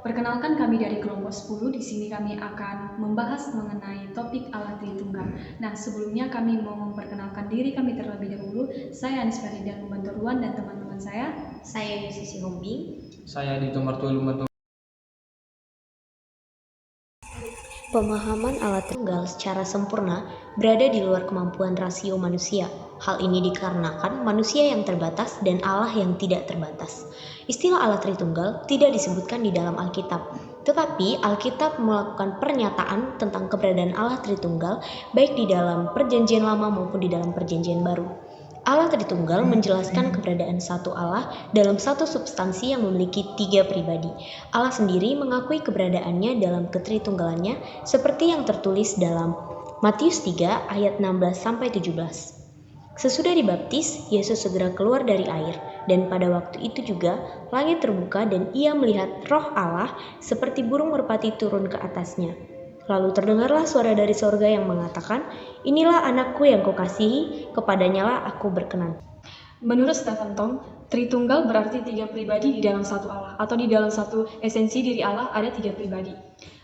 Perkenalkan, kami dari kelompok 10. Di sini kami akan membahas mengenai topik Allah Tritunggal. Nah, sebelumnya kami mau memperkenalkan diri kami terlebih dahulu. Saya Anis Faridan Membanturuan dan teman-teman saya Yusisi Hombing. Saya Dito Martul. Pemahaman Allah Tritunggal secara sempurna berada di luar kemampuan rasio manusia. Hal ini dikarenakan manusia yang terbatas dan Allah yang tidak terbatas. Istilah Allah Tritunggal tidak disebutkan di dalam Alkitab, tetapi Alkitab melakukan pernyataan tentang keberadaan Allah Tritunggal baik di dalam Perjanjian Lama maupun di dalam Perjanjian Baru. Allah Tritunggal menjelaskan keberadaan satu Allah dalam satu substansi yang memiliki 3 pribadi. Allah sendiri mengakui keberadaannya dalam ketritunggalannya seperti yang tertulis dalam Matius 3 ayat 16-17. Sesudah dibaptis, Yesus segera keluar dari air, dan pada waktu itu juga langit terbuka dan ia melihat Roh Allah seperti burung merpati turun ke atasnya. Lalu terdengarlah suara dari sorga yang mengatakan, "Inilah anakku yang kukasihi, kepadanya lah aku berkenan." Menurut Stephen Tong, Tritunggal berarti 3 pribadi di dalam satu Allah, atau di dalam satu esensi diri Allah ada 3 pribadi.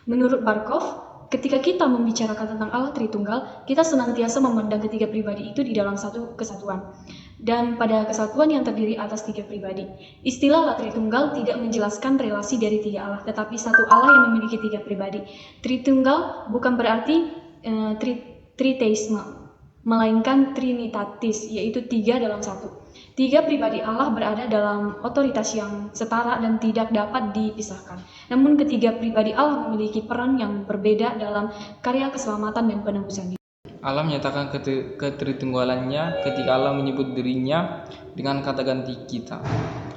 Menurut Barkov, ketika kita membicarakan tentang Allah Tritunggal, kita senantiasa memandang ketiga pribadi itu di dalam satu kesatuan. Dan pada kesatuan yang terdiri atas 3 pribadi. Istilah Allah Tritunggal tidak menjelaskan relasi dari 3 Allah, tetapi satu Allah yang memiliki 3 pribadi. Tritunggal bukan berarti triteisme, melainkan trinitatis, yaitu 3 dalam 1. 3 pribadi Allah berada dalam otoritas yang setara dan tidak dapat dipisahkan. Namun ketiga pribadi Allah memiliki peran yang berbeda dalam karya keselamatan dan penebusan. Allah menyatakan ketritunggalannya ketika Allah menyebut dirinya dengan kata ganti kita.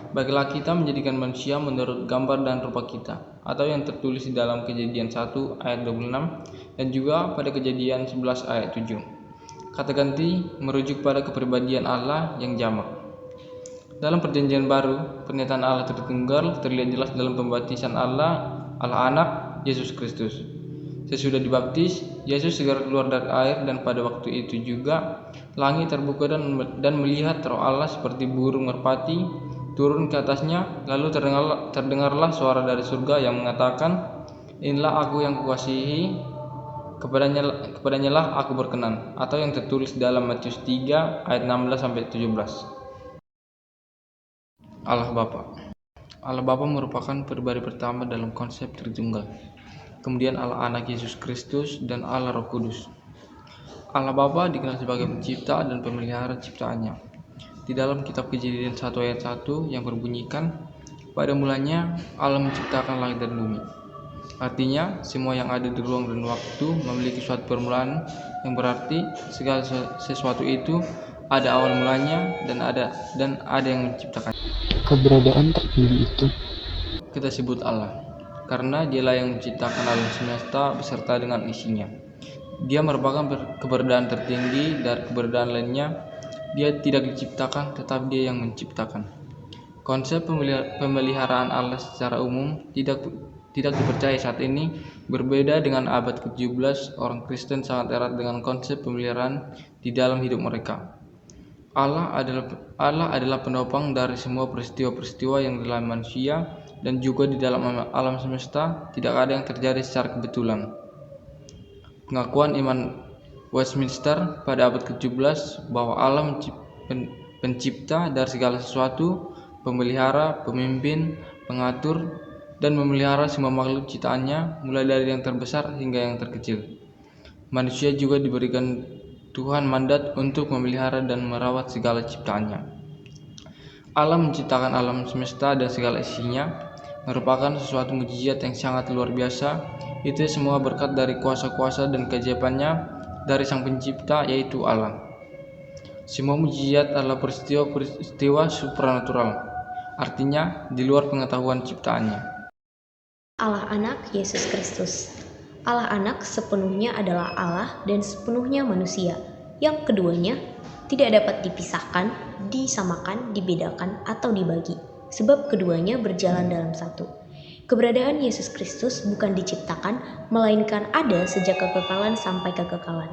Baiklah kita menjadikan manusia menurut gambar dan rupa kita, atau yang tertulis di dalam Kejadian 1 ayat 26 dan juga pada Kejadian 11 ayat 7. Kata ganti merujuk pada kepribadian Allah yang jamak. Dalam Perjanjian Baru, pernyataan Allah Tritunggal terlihat jelas dalam pembaptisan Allah Anak, Yesus Kristus. Sesudah dibaptis, Yesus segera keluar dari air dan pada waktu itu juga langit terbuka dan melihat Roh Allah seperti burung merpati turun ke atasnya. Lalu terdengarlah suara dari surga yang mengatakan, "Inilah aku yang kukasihi, kepadanya lah aku berkenan," atau yang tertulis dalam Matius 3 ayat 16-17. Allah Bapa. Allah Bapa merupakan pribadi pertama dalam konsep Tritunggal. Kemudian Allah Anak Yesus Kristus dan Allah Roh Kudus. Allah Bapa dikenal sebagai pencipta dan pemelihara ciptaannya. Di dalam kitab Kejadian 1 ayat 1 yang berbunyikan, "Pada mulanya Allah menciptakan langit dan bumi." Artinya, semua yang ada di ruang dan waktu memiliki suatu permulaan, yang berarti segala sesuatu itu ada awal mulanya dan ada yang menciptakan. Keberadaan tertinggi itu Kita sebut Allah karena dialah yang menciptakan alam semesta beserta dengan isinya. Dia merupakan keberadaan tertinggi dari keberadaan lainnya. Dia tidak diciptakan, tetapi dia yang menciptakan. Konsep pemeliharaan Allah secara umum tidak dipercaya saat ini. Berbeda dengan abad ke-17, orang Kristen sangat erat dengan konsep pemeliharaan di dalam hidup mereka. Allah adalah penopang dari semua peristiwa-peristiwa yang dalam manusia dan juga di dalam alam semesta. Tidak ada yang terjadi secara kebetulan. Pengakuan iman Westminster pada abad ke-17 bahwa Allah pencipta dari segala sesuatu, pemelihara, pemimpin, pengatur, dan memelihara semua makhluk ciptaannya, mulai dari yang terbesar hingga yang terkecil. Manusia juga diberikan Tuhan mandat untuk memelihara dan merawat segala ciptaannya. Allah menciptakan alam semesta dan segala isinya merupakan sesuatu mukjizat yang sangat luar biasa. Itu semua berkat dari kuasa-kuasa dan keajaibannya dari Sang Pencipta, yaitu Allah. Semua mukjizat adalah peristiwa supranatural, artinya di luar pengetahuan ciptaannya. Allah Anak Yesus Kristus. Allah Anak sepenuhnya adalah Allah dan sepenuhnya manusia. Yang keduanya tidak dapat dipisahkan, disamakan, dibedakan, atau dibagi, sebab keduanya berjalan dalam satu. Keberadaan Yesus Kristus bukan diciptakan, melainkan ada sejak kekekalan sampai kekekalan.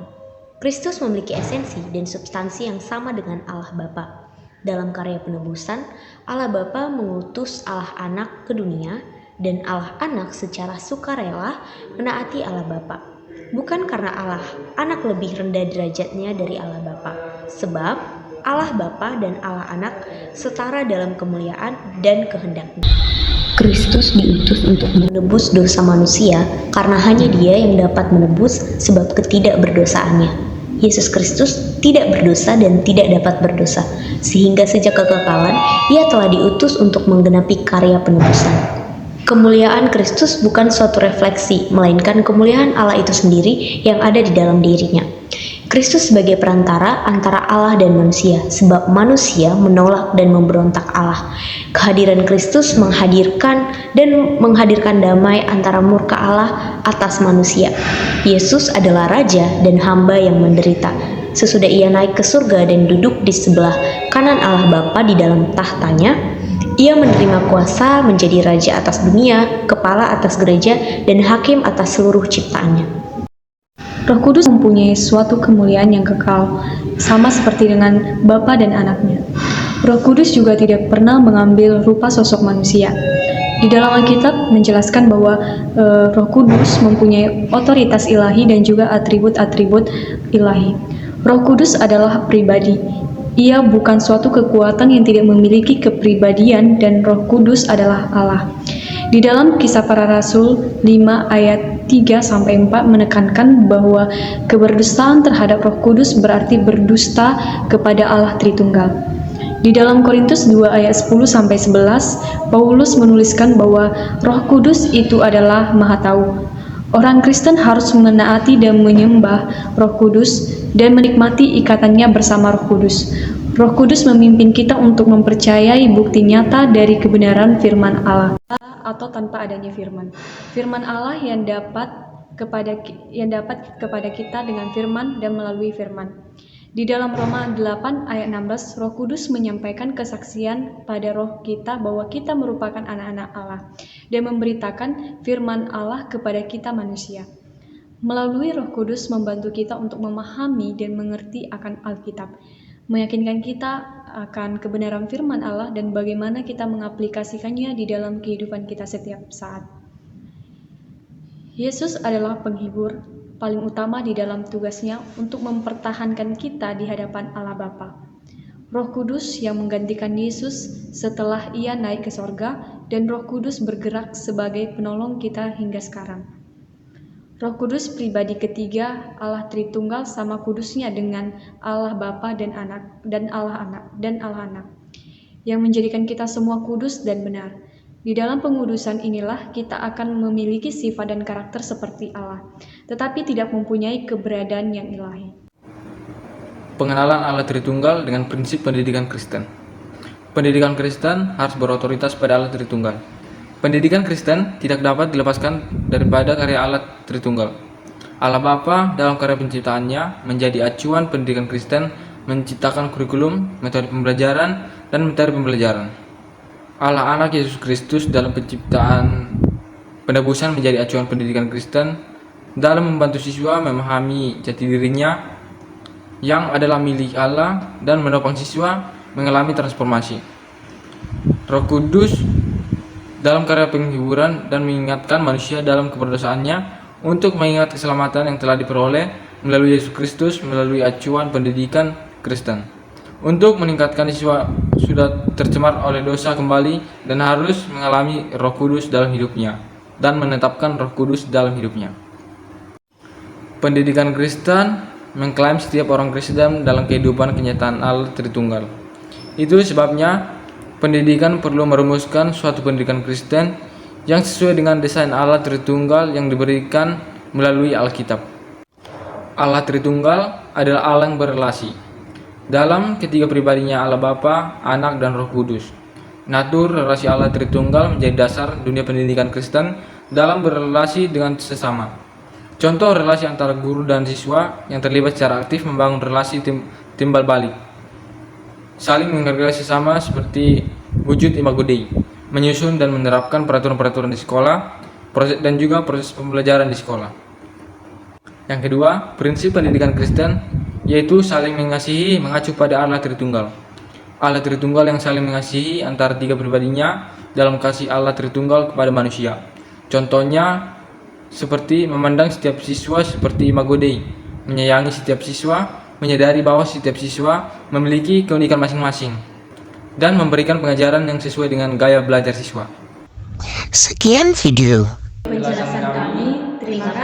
Kristus memiliki esensi dan substansi yang sama dengan Allah Bapa. Dalam karya penebusan, Allah Bapa mengutus Allah Anak ke dunia dan Allah Anak secara sukarela menaati Allah Bapa. Bukan karena Allah Anak lebih rendah derajatnya dari Allah Bapa, sebab Allah Bapa dan Allah Anak setara dalam kemuliaan dan kehendaknya. Kristus diutus untuk menebus dosa manusia karena hanya Dia yang dapat menebus sebab ketidakberdosaannya. Yesus Kristus tidak berdosa dan tidak dapat berdosa, sehingga sejak kekekalan Ia telah diutus untuk menggenapi karya penebusan. Kemuliaan Kristus bukan suatu refleksi, melainkan kemuliaan Allah itu sendiri yang ada di dalam dirinya. Kristus sebagai perantara antara Allah dan manusia, sebab manusia menolak dan memberontak Allah. Kehadiran Kristus menghadirkan damai antara murka Allah atas manusia. Yesus adalah Raja dan hamba yang menderita. Sesudah Ia naik ke surga dan duduk di sebelah kanan Allah Bapa di dalam tahtanya, Ia menerima kuasa menjadi Raja atas dunia, Kepala atas gereja, dan Hakim atas seluruh ciptaannya. Roh Kudus mempunyai suatu kemuliaan yang kekal, sama seperti dengan Bapa dan Anaknya. Roh Kudus juga tidak pernah mengambil rupa sosok manusia. Di dalam Alkitab menjelaskan bahwa Roh Kudus mempunyai otoritas ilahi dan juga atribut-atribut ilahi. Roh Kudus adalah pribadi. Ia bukan suatu kekuatan yang tidak memiliki kepribadian, dan Roh Kudus adalah Allah. Di dalam Kisah Para Rasul 5 ayat 3-4 menekankan bahwa keberdustaan terhadap Roh Kudus berarti berdusta kepada Allah Tritunggal. Di dalam Korintus 2 ayat 10-11, Paulus menuliskan bahwa Roh Kudus itu adalah Maha Tahu. Orang Kristen harus menaati dan menyembah Roh Kudus dan menikmati ikatannya bersama Roh Kudus. Roh Kudus memimpin kita untuk mempercayai bukti nyata dari kebenaran firman Allah atau tanpa adanya firman. Firman Allah yang dapat kepada kita dengan firman dan melalui firman. Di dalam Roma 8 ayat 16, Roh Kudus menyampaikan kesaksian pada roh kita bahwa kita merupakan anak-anak Allah dan memberitakan firman Allah kepada kita manusia. Melalui Roh Kudus membantu kita untuk memahami dan mengerti akan Alkitab, meyakinkan kita akan kebenaran firman Allah dan bagaimana kita mengaplikasikannya di dalam kehidupan kita setiap saat. Yesus adalah penghibur paling utama di dalam tugasnya untuk mempertahankan kita di hadapan Allah Bapa. Roh Kudus yang menggantikan Yesus setelah Ia naik ke sorga, dan Roh Kudus bergerak sebagai penolong kita hingga sekarang. Roh Kudus pribadi ketiga Allah Tritunggal sama kudusnya dengan Allah Bapa dan Allah Anak yang menjadikan kita semua kudus dan benar. Di dalam pengudusan inilah kita akan memiliki sifat dan karakter seperti Allah, tetapi tidak mempunyai keberadaan yang ilahi. Pengenalan Allah Tritunggal dengan prinsip pendidikan Kristen. Pendidikan Kristen harus berotoritas pada Allah Tritunggal. Pendidikan Kristen tidak dapat dilepaskan daripada karya Allah Tritunggal. Allah Bapa dalam karya penciptaannya menjadi acuan pendidikan Kristen, menciptakan kurikulum, metode pembelajaran, dan materi pembelajaran. Allah Anak Yesus Kristus dalam penciptaan penebusan menjadi acuan pendidikan Kristen dalam membantu siswa memahami jati dirinya yang adalah milik Allah dan menopang siswa mengalami transformasi. Roh Kudus dalam karya penghiburan dan mengingatkan manusia dalam keberdosaannya untuk mengingat keselamatan yang telah diperoleh melalui Yesus Kristus melalui acuan pendidikan Kristen. Untuk meningkatkan siswa sudah tercemar oleh dosa kembali dan harus mengalami Roh Kudus dalam hidupnya dan menetapkan Roh Kudus dalam hidupnya. Pendidikan Kristen mengklaim setiap orang Kristen dalam kehidupan kenyataan Allah Tritunggal. Itu sebabnya pendidikan perlu merumuskan suatu pendidikan Kristen yang sesuai dengan desain Allah Tritunggal yang diberikan melalui Alkitab. Allah Tritunggal adalah Allah yang berelasi. Dalam ketiga pribadinya Allah Bapa, Anak, dan Roh Kudus. Natur relasi Allah Tritunggal menjadi dasar dunia pendidikan Kristen dalam berrelasi dengan sesama. Contoh relasi antara guru dan siswa yang terlibat secara aktif membangun relasi timbal balik. Saling menghargai sesama seperti wujud imago Dei, menyusun dan menerapkan peraturan-peraturan di sekolah, dan juga proses pembelajaran di sekolah. Yang kedua, prinsip pendidikan Kristen yaitu saling mengasihi mengacu pada Allah Tritunggal. Allah Tritunggal yang saling mengasihi antara tiga pribadinya dalam kasih Allah Tritunggal kepada manusia. Contohnya seperti memandang setiap siswa seperti imago Dei, menyayangi setiap siswa, menyadari bahwa setiap siswa memiliki keunikan masing-masing, dan memberikan pengajaran yang sesuai dengan gaya belajar siswa. Sekian video. Penjelasan kami, terima kasih.